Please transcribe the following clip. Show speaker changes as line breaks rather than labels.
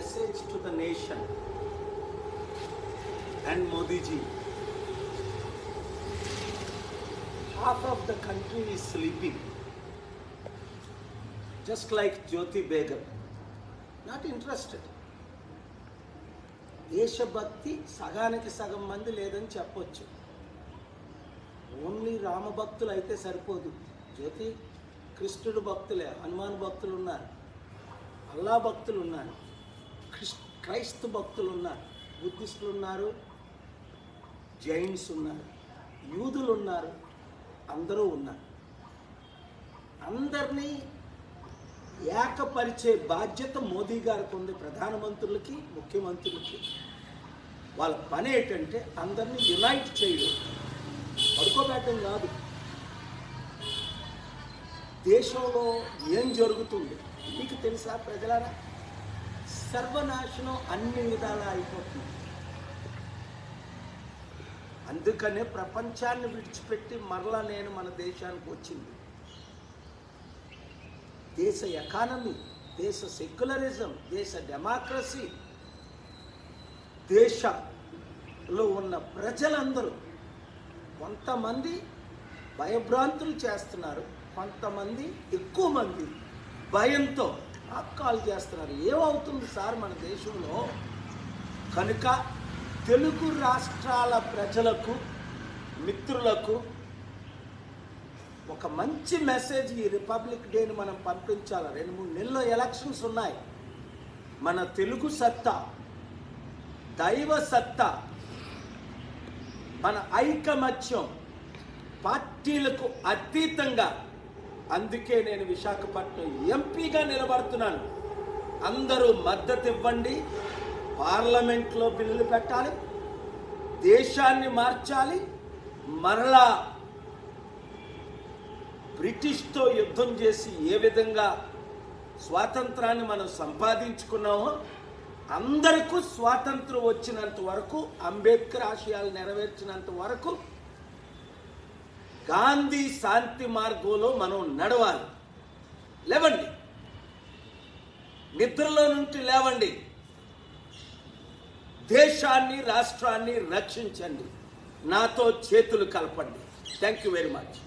message to the nation and Modi ji. Half of the country is sleeping, just like Jyoti Begum, not interested. దేశభక్తి సగానికి సగం మంది లేదని చెప్పొచ్చు. Only Rama భక్తులు అయితే సరిపోదు. జ్యోతి కృష్ణుడు భక్తులే, హనుమాన్ భక్తులు ఉన్నారు, అల్లా భక్తులు ఉన్నారు, క్రైస్తవ భక్తులు ఉన్నారు, బుద్ధిస్టులు ఉన్నారు, జైన్స్ ఉన్నారు, యూదులు ఉన్నారు, అందరూ ఉన్నారు. అందరినీ ఏకపరిచే బాధ్యత మోదీ గారికి ఉంది, ప్రధానమంత్రులకి ముఖ్యమంత్రులకి. వాళ్ళ పని ఏంటంటే అందరినీ యునైట్ చేయడం, పడుకోబెట్టడం కాదు. దేశంలో ఏం జరుగుతుంది మీకు తెలుసా ప్రజలారా? సర్వనాశనం అన్ని విధాలా అయిపోతుంది. అందుకనే ప్రపంచాన్ని విడిచిపెట్టి మరలా నేను మన దేశానికి వచ్చింది. దేశ ఎకానమీ, దేశ సెక్యులరిజం, దేశ డెమోక్రసీ, దేశంలో ఉన్న ప్రజలందరూ కొంతమంది భయభ్రాంతులు చేస్తున్నారు, కొంతమంది ఎక్కువ మంది భయంతో ఆక్కాలు చేస్తున్నారు. ఏమవుతుంది సార్ మన దేశంలో? కనుక తెలుగు రాష్ట్రాల ప్రజలకు, మిత్రులకు ఒక మంచి మెసేజ్ ఈ రిపబ్లిక్ డేని మనం పంపించాలి. 2-3 నెలల్లో ఎలక్షన్స్ ఉన్నాయి. మన తెలుగు సత్తా, దైవ సత్తా, మన ఐకమత్యం పార్టీలకు అతీతంగా. అందుకే నేను విశాఖపట్నం ఎంపీగా నిలబడుతున్నాను. అందరూ మద్దతు ఇవ్వండి. పార్లమెంట్లో బిల్లులు పెట్టాలి, దేశాన్ని మార్చాలి. మరలా బ్రిటిష్తో యుద్ధం చేసి ఏ విధంగా స్వాతంత్రాన్ని మనం సంపాదించుకున్నామో, అందరికీ స్వాతంత్రం వచ్చినంత వరకు, అంబేద్కర్ ఆశయాలు నెరవేర్చినంత వరకు గాంధీ శాంతి మార్గంలో మనం నడవాలి. లేవండి, నిద్రలో నుండి లేవండి, దేశాన్ని రాష్ట్రాన్ని రక్షించండి, నాతో చేతులు కలపండి. Thank you very much.